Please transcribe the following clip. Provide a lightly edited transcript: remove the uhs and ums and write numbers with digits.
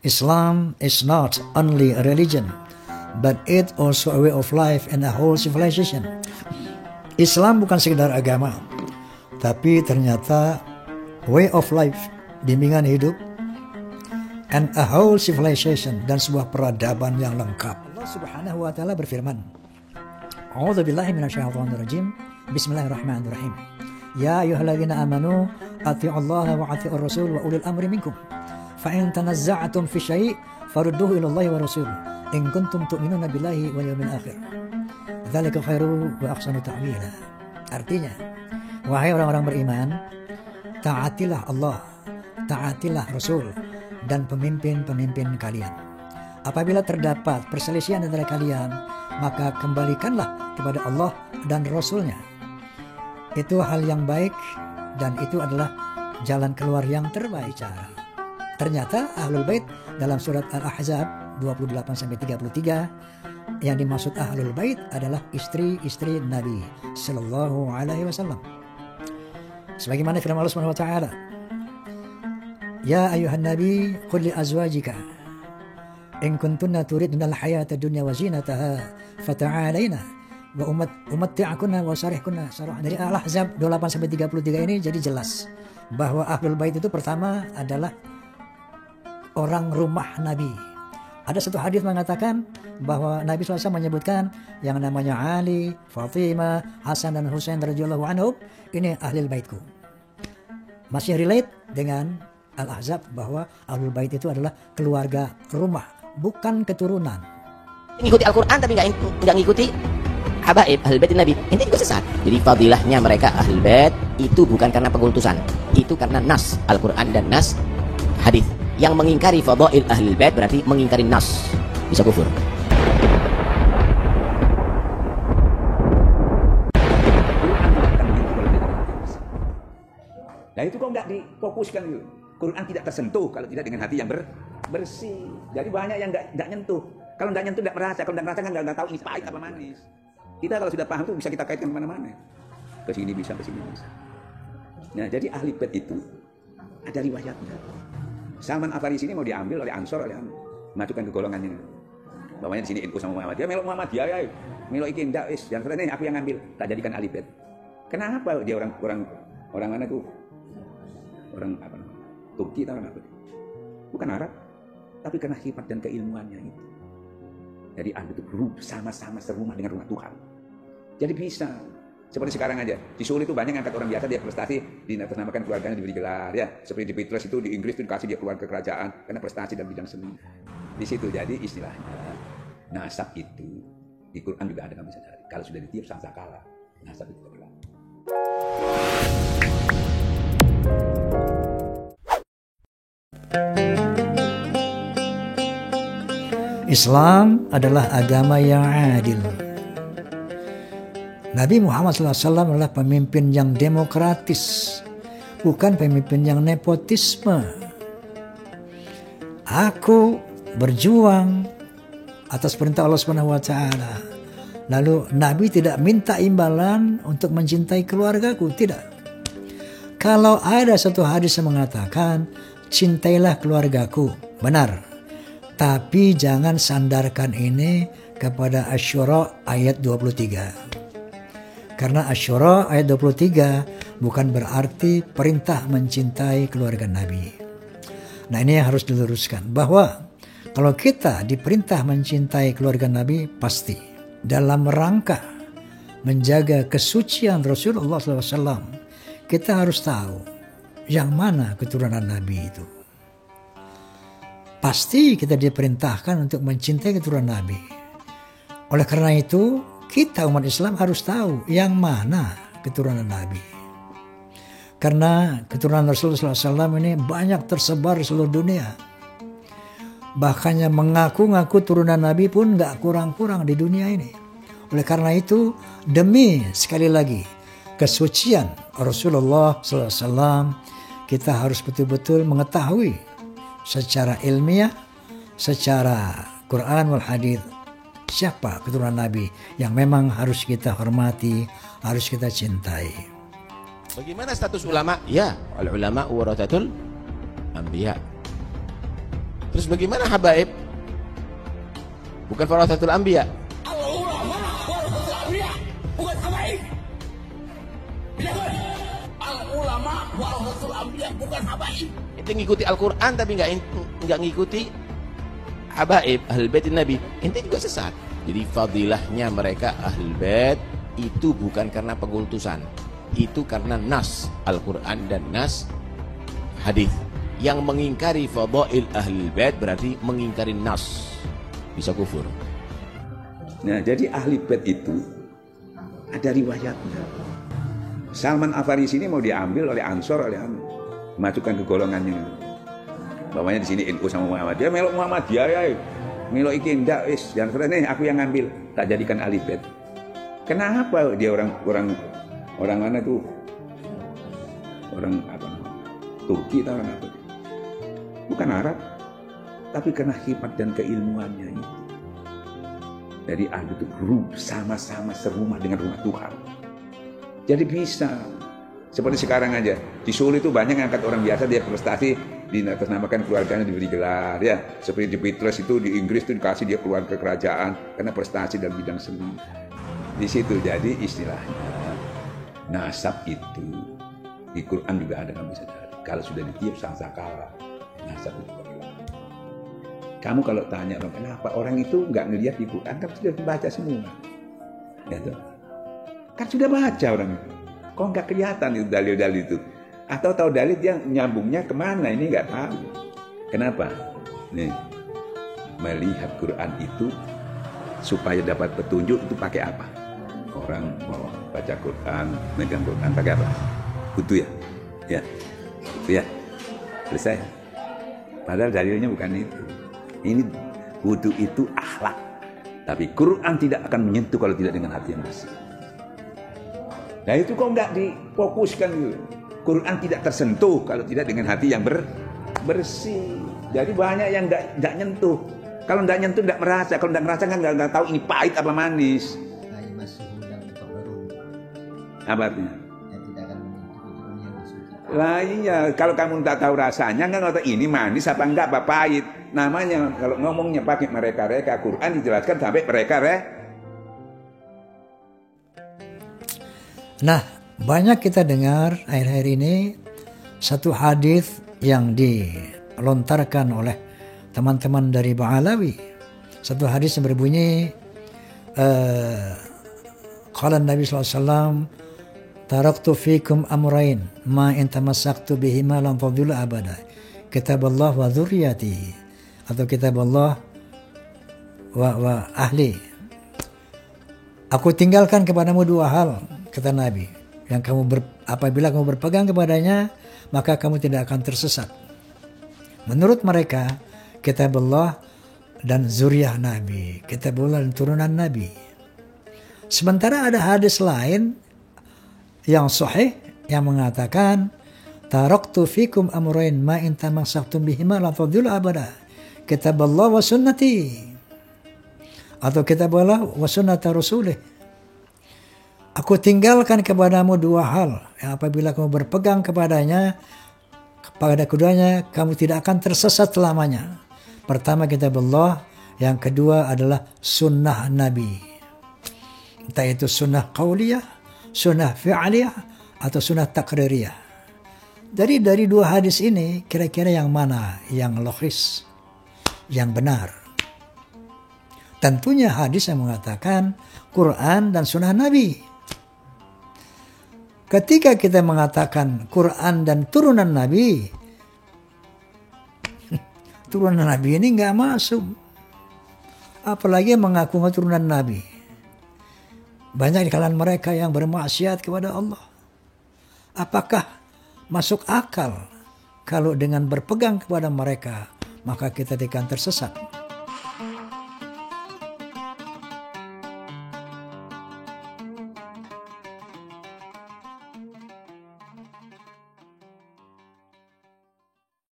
Islam is not only a religion, but it also a way of life and a whole civilization. Islam bukan sekedar agama, tapi ternyata way of life, bimbingan hidup, and a whole civilization, dan sebuah peradaban yang lengkap. Allah Subhanahu wa taala berfirman, A'udzu billahi minasyaitonir rajim. Bismillahirrahmanirrahim. Ya ayyuhalladzina amanu atti'ullaha wa atti'ur rasul wa ulil amri minkum. Fa in tanazza'tum fi syai' farudduhu ila Allahi wa rasul in kuntum tu'minuna billahi wal yawmil akhir. Dzalika khairu wa ahsanu ta'wila. Artinya, wahai orang-orang beriman, taatilah Allah, taatilah Rasul dan pemimpin-pemimpin kalian. Apabila terdapat perselisihan antara kalian, maka kembalikanlah kepada Allah dan Rasulnya. Itu hal yang baik dan itu adalah jalan keluar yang terbaik cara. Ternyata Ahlul Bait dalam surat Al-Ahzab 28-33 yang dimaksud Ahlul Bait adalah istri-istri Nabi Sallallahu Alaihi Wasallam. Sebagaimana firman Allah Subhanahu Wa Taala, Ya ayuhan Nabi, qul li azwajika in kuntunna turidna al-hayata dunya wa zinataha fata'alaina wa umatti'akunna wa sarihkunna sarah. Dari Al-Ahzab 28-33 ini jadi jelas bahwa Ahlul Bait itu pertama adalah orang rumah Nabi. Ada satu hadis mengatakan bahwa Nabi SAW menyebutkan yang namanya Ali, Fatimah, Hasan dan Husain radhiyallahu anhum, ini Ahlul Baitku. Masih relate dengan Al-Ahzab bahwa Ahlul Bait itu adalah keluarga rumah, bukan keturunan. Ngikuti Al-Quran tapi nggak ngikuti habaib Ahlul Bait Nabi, ini juga sesat. Jadi fadilahnya mereka Ahlul Bait itu bukan karena pengkultusan, itu karena nas Al-Quran dan nas hadis. Yang mengingkari fadail Ahlul Bait berarti mengingkari nas, bisa kufur. Nah itu kok nggak difokuskan gitu. Quran tidak tersentuh kalau tidak dengan hati yang bersih. Jadi banyak yang nggak nyentuh. Kalau nggak nyentuh nggak merasa. Kalau nggak merasa kan nggak tahu ini pahit apa manis. Kita kalau sudah paham itu bisa kita kaitkan kemana-mana. Ke sini bisa, ke sini bisa. Nah jadi Ahlul Bait itu ada riwayatnya. Salman Al-Farisi ini mau diambil oleh Ansor, oleh masukkan ke golongannya. Bapaknya di sini NU sama Muhammadiyah, melok Muhammadiyah ya. Melok iki ndak wis, yang sebenarnya aku yang ngambil, tak jadikan Ahlul Bait. Kenapa dia orang mana tuh? Orang apa namanya? Turki atau orang apa? Bukan Arab, tapi karena hikmat dan keilmuannya itu. Jadi Ahlul Bait itu sama-sama serumah dengan rumah Tuhan. Jadi bisa. Seperti sekarang aja, di Seoul itu banyak angkat orang biasa, dia prestasi, dinatasnamakan keluarganya diberi gelar, ya. Seperti di Beatles itu, di Inggris itu dikasih dia keluarga kerajaan, karena prestasi dalam bidang seni. Di situ jadi istilahnya, nasab itu, di Quran juga ada kami sadari. Kalau sudah ditiup sangkakala, nasab itu berlaku. Islam adalah agama yang adil. Nabi Muhammad SAW adalah pemimpin yang demokratis, bukan pemimpin yang nepotisme. Aku berjuang atas perintah Allah Subhanahu wa taala. Lalu Nabi tidak minta imbalan untuk mencintai keluargaku, tidak. Kalau ada satu hadis yang mengatakan, cintailah keluargaku, benar. Tapi jangan sandarkan ini kepada Asy-Syura ayat 23. Karena Asy-Syura ayat 23 bukan berarti perintah mencintai keluarga Nabi. Nah ini yang harus diluruskan. Bahwa kalau kita diperintah mencintai keluarga Nabi, pasti dalam rangka menjaga kesucian Rasulullah SAW, kita harus tahu yang mana keturunan Nabi itu. Pasti kita diperintahkan untuk mencintai keturunan Nabi. Oleh karena itu, kita umat Islam harus tahu yang mana keturunan Nabi. Karena keturunan Rasulullah SAW ini banyak tersebar di seluruh dunia. Bahkan yang mengaku-ngaku turunan Nabi pun gak kurang-kurang di dunia ini. Oleh karena itu, demi sekali lagi kesucian Rasulullah SAW, kita harus betul-betul mengetahui secara ilmiah, secara Quran wal Hadits, siapa keturunan Nabi yang memang harus kita hormati, harus kita cintai. Bagaimana status ulama? Ya, al-ulama warathatul anbiya. Terus bagaimana habaib? Bukan warasatul anbiya. Al-ulama warasatul anbiya, bukan habaib. Al-ulama warasatul anbiya, bukan habaib. Itu ngikuti Al-Quran tapi nggak ngikuti habaib ahlul bait Nabi, ente juga sesat. Jadi fadilahnya mereka ahlul bait itu bukan karena pengkultusan, itu karena nas Al-Quran dan nas hadis. Yang mengingkari fadail ahlul bait berarti mengingkari nas, bisa kufur. Nah, jadi ahli bait itu ada riwayatnya. Salman Al-Farisi ini mau diambil oleh Ansor, oleh masukkan ke golongannya. Bawahnya di sini NU sama Muhammadiyah, melok Muhammadiyah ya. Melok iki ndak wis, yang nih aku yang ngambil, tak jadikan ahli bait. Kenapa dia orang mana tuh? Orang apa? Turki atau orang apa? Bukan Arab, tapi karena hikmat dan keilmuannya itu. Jadi ahli itu sama-sama serumah dengan rumah Tuhan. Jadi bisa. Seperti sekarang aja, di Solo itu banyak yang angkat orang biasa, dia prestasi, dinatasnamakan keluarganya diberi gelar, ya. Seperti di Beatles itu, di Inggris itu dikasih dia keluarga kerajaan, karena prestasi dalam bidang seni. Di situ jadi istilahnya, nasab itu, di Quran juga ada, kamu bisa cari. Kalau sudah ditiup sangkakala, nasab itu bagaimana? Kamu kalau tanya, kenapa orang itu nggak ngelihat di Quran, kan sudah dibaca semua. Ya, tuh. Kan sudah baca orang itu. Kok nggak kelihatan itu dalil-dalil itu? Atau tahu dalil dia nyambungnya kemana? Ini nggak tahu. Kenapa? Nih, melihat Quran itu supaya dapat petunjuk itu pakai apa? Orang mau baca Quran, megang Quran pakai apa? Wudu ya, ya, itu ya. Selesai. Padahal dalilnya bukan itu. Ini wudu itu akhlak. Tapi Quran tidak akan menyentuh kalau tidak dengan hati yang bersih. Nah itu kok nggak difokuskan gitu. Quran tidak tersentuh kalau tidak dengan hati yang bersih. Jadi banyak yang nggak nyentuh. Kalau nggak nyentuh nggak merasa. Kalau nggak merasa kan nggak tahu ini pahit apa manis. Apa artinya? Lah iya, kalau kamu tak tahu rasanya nggak tahu ini manis apa enggak apa pahit. Namanya kalau ngomongnya pakai mereka-reka, Quran dijelaskan sampai mereka-reka. Nah, banyak kita dengar akhir-akhir ini satu hadis yang dilontarkan oleh teman-teman dari Ba'alawi. Satu hadis yang berbunyi, qala Nabi SAW, taraktu fikum amrain, ma in tamassaktu bihima lam tadillu abada. Kitab Allah wa dzurriyyati, atau kitab Allah wa ahli. Aku tinggalkan kepadamu dua hal, kata Nabi, yang apabila kamu berpegang kepadanya, maka kamu tidak akan tersesat. Menurut mereka, kitab Allah dan zuriyah Nabi, kitab Allah dan turunan Nabi. Sementara ada hadis lain yang sahih yang mengatakan, taraktu fikum amrain ma in tamassaktum bihima la tadillu abada. Kitab Allah wa sunnati, atau kitab Allah wa sunnata rasulih. Aku tinggalkan kepadamu dua hal yang apabila kamu berpegang kepadanya, kepada keduanya kamu tidak akan tersesat selamanya. Pertama kitab Allah, yang kedua adalah sunnah Nabi. Entah itu sunnah qauliyah, sunnah fi'aliyah, atau sunnah takririyah. Jadi dari dua hadis ini kira-kira yang mana yang logis, yang benar? Tentunya hadis yang mengatakan Quran dan sunnah Nabi. Ketika kita mengatakan Quran dan turunan Nabi, turunan Nabi ini nggak masuk. Apalagi mengaku turunan Nabi. Banyak di kalangan mereka yang bermaksiat kepada Allah. Apakah masuk akal kalau dengan berpegang kepada mereka, maka kita tidak akan tersesat?